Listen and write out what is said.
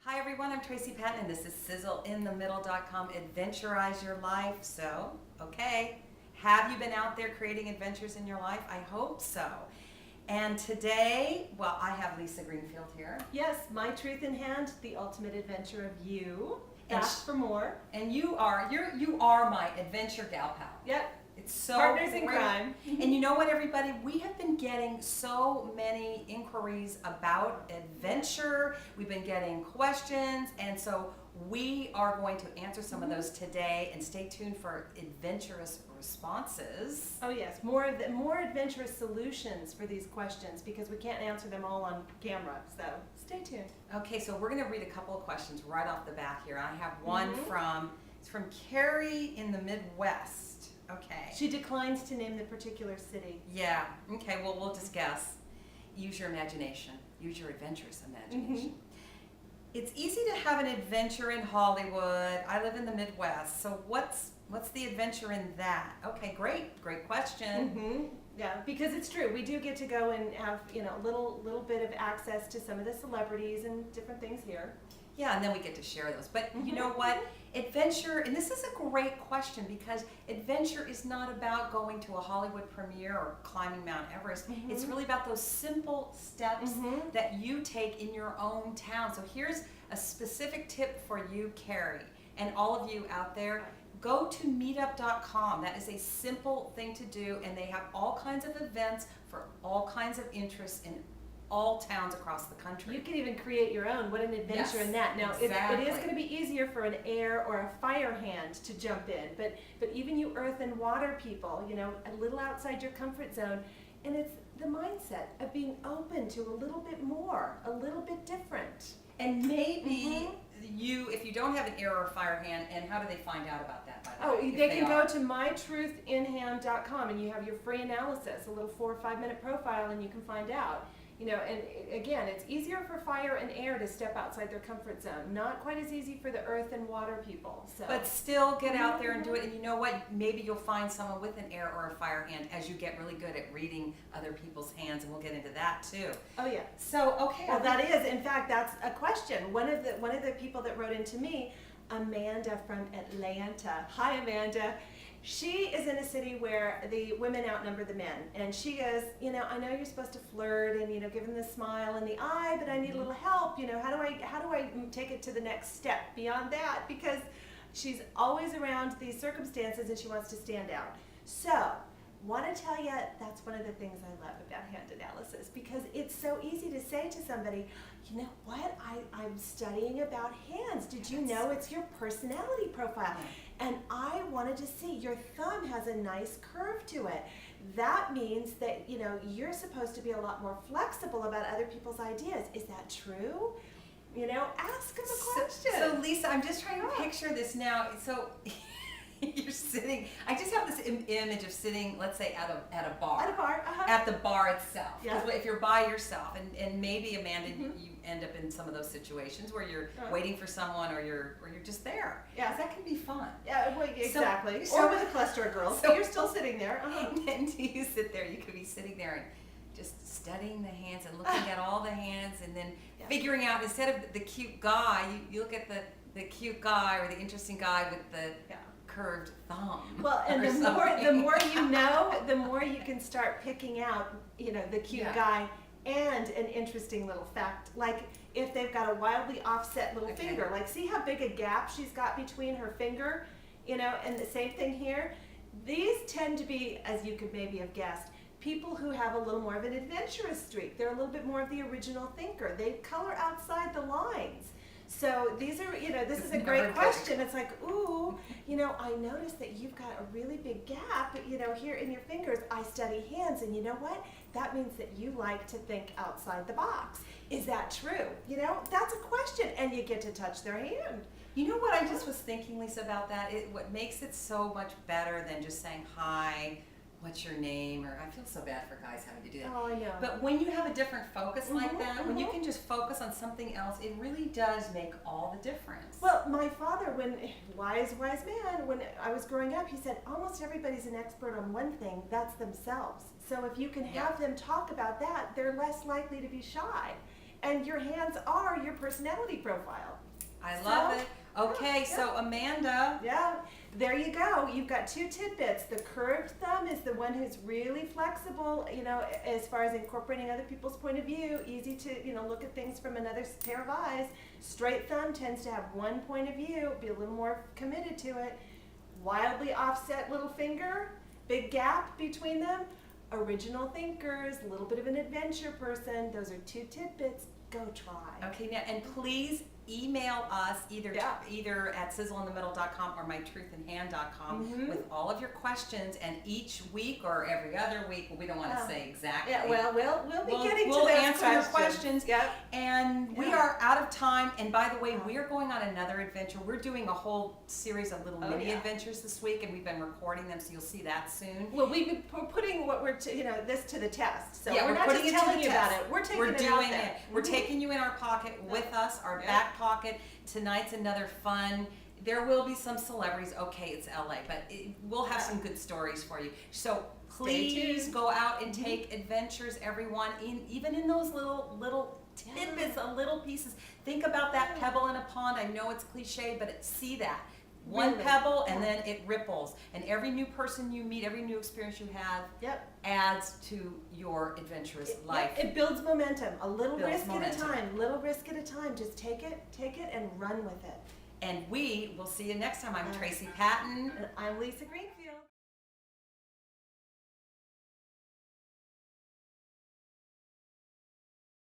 Hi everyone, I'm Tracy Pattin and this is sizzleinthemiddle.com. Adventurize your life. So, okay, have you been out there creating adventures in your life? I hope so. And today, well, I have Lisa Greenfield here. Yes, MyTruthinHand, the ultimate adventure of you. Ask for more. And you are my adventure gal pal. Yep. It's so Partners in great. crime. And you know what, everybody? We have been getting so many inquiries about adventure. We've been getting questions, and so we are going to answer some of those today. And stay tuned for adventurous responses. Oh yes, more adventurous solutions for these questions because we can't answer them all on camera. So stay tuned. Okay, so we're going to read a couple of questions right off the bat here. I have one from Carrie in the Midwest. Okay. She declines to name the particular city. Yeah. Okay, well, we'll just guess. Use your imagination. Use your adventurous imagination. It's easy to have an adventure in Hollywood. I live in the Midwest. So what's the adventure in that? Okay, great question. Yeah, because it's true. We do get to go and have, a little bit of access to some of the celebrities and different things here. Yeah, and then we get to share those. But you know what? Adventure, and this is a great question because adventure is not about going to a Hollywood premiere or climbing Mount Everest. It's really about those simple steps that you take in your own town. So here's a specific tip for you, Carrie, and all of you out there. Go to meetup.com. That is a simple thing to do, and they have all kinds of events for all kinds of interests in all towns across the country. You can even create your own. What an adventure in that. Now, exactly. it is going to be easier for an air or a fire hand to jump in, but even you earth and water people, a little outside your comfort zone, and it's the mindset of being open to a little bit more, a little bit different. And maybe if you don't have an air or fire hand, and how do they find out about that, by the way? They can go to MyTruthinHand.com and you have your free analysis, a little 4 or 5 minute profile, and you can find out. And again, it's easier for fire and air to step outside their comfort zone. Not quite as easy for the earth and water people. So. But still get out there and do it. And you know what? Maybe you'll find someone with an air or a fire hand as you get really good at reading other people's hands, and we'll get into that too. Oh yeah. So okay. Well, that is, in fact, that's a question. One of the people that wrote into me, Amanda from Atlanta. Hi, Amanda. She is in a city where the women outnumber the men, and she goes, I know you're supposed to flirt and give them the smile and the eye, but I need a little help. How do I take it to the next step beyond that? Because she's always around these circumstances and she wants to stand out. So, want to tell you, that's one of the things I love about hand analysis, because it's so easy to say to somebody, you know what, I'm studying about hands. Did you know it's your personality profile? And I wanted to see, your thumb has a nice curve to it. That means that, you're supposed to be a lot more flexible about other people's ideas. Is that true? Ask them a question. So Lisa, I'm just trying to picture this now. So you're sitting, I just have this image of sitting, let's say, at a bar. At a bar, At the bar itself. Yeah. If you're by yourself, and maybe, Amanda, you end up in some of those situations where you're waiting for someone, or you're just there. Yeah. 'Cause that can be fun. Yeah, well, exactly. So, or with a cluster of girls. So you're still sitting there. And do you sit there? You could be sitting there and just studying the hands and looking at all the hands, and then figuring out, instead of the cute guy, you look at the cute guy or the interesting guy with the curved thumb. Well, and the more you know, the more you can start picking out, the cute guy and an interesting little fact. Like if they've got a wildly offset little finger, like see how big a gap she's got between her finger, and the same thing here. These tend to be, as you could maybe have guessed, people who have a little more of an adventurous streak. They're a little bit more of the original thinker. They color outside the lines. So these are, this is a great question. It's like, ooh, I noticed that you've got a really big gap, here in your fingers. I study hands, and you know what? That means that you like to think outside the box. Is that true? That's a question, and you get to touch their hand. You know what I just was thinking, Lisa, about that? What makes it so much better than just saying, hi, what's your name? Or I feel so bad for guys having to do that. Oh, I know. But when you have a different focus like that, when you can just focus on something else, it really does make all the difference. Well, my father, wise man, when I was growing up, he said, almost everybody's an expert on one thing, that's themselves. So if you can have them talk about that, they're less likely to be shy. and your hands are your personality profile. I love So, it. Okay, yeah. so Amanda. Yeah, there you go. You've got 2 tidbits. The curved thumb is the one who's really flexible, you know, as far as incorporating other people's point of view, easy to, you know, look at things from another pair of eyes. Straight thumb tends to have one point of view, be a little more committed to it. Wildly offset little finger, big gap between them. Original thinkers, a little bit of an adventure person. Those are 2 tidbits. Go try. Okay, now, and please email us either at sizzleinthemiddle.com or MyTruthinHand.com with all of your questions, and each week or every other week, well, we don't want to say exactly. Yeah, well, we'll be getting to those answer your questions. Yep. And we are out of time. And by the way, we are going on another adventure. We're doing a whole series of little mini adventures this week, and we've been recording them, so you'll see that soon. Well, we're putting what we're this to the test. So Yeah, we're not putting just it to telling the you test. about it. We're taking We're it doing out there. it. We're taking you in our pocket with us, our back pocket. Tonight's another fun. There will be some celebrities. Okay, it's LA, but we'll have some good stories for you. So please go out and take adventures, everyone. Even in those little tidbits, little pieces. Think about that pebble in a pond. I know it's cliche, but see that. One pebble, and then it ripples. And every new person you meet, every new experience you have, adds to your adventurous life. It builds momentum. A little risk at a time. Little risk at a time. Just take it, and run with it. And we will see you next time. I'm Tracy Pattin. And I'm Lisa Greenfield.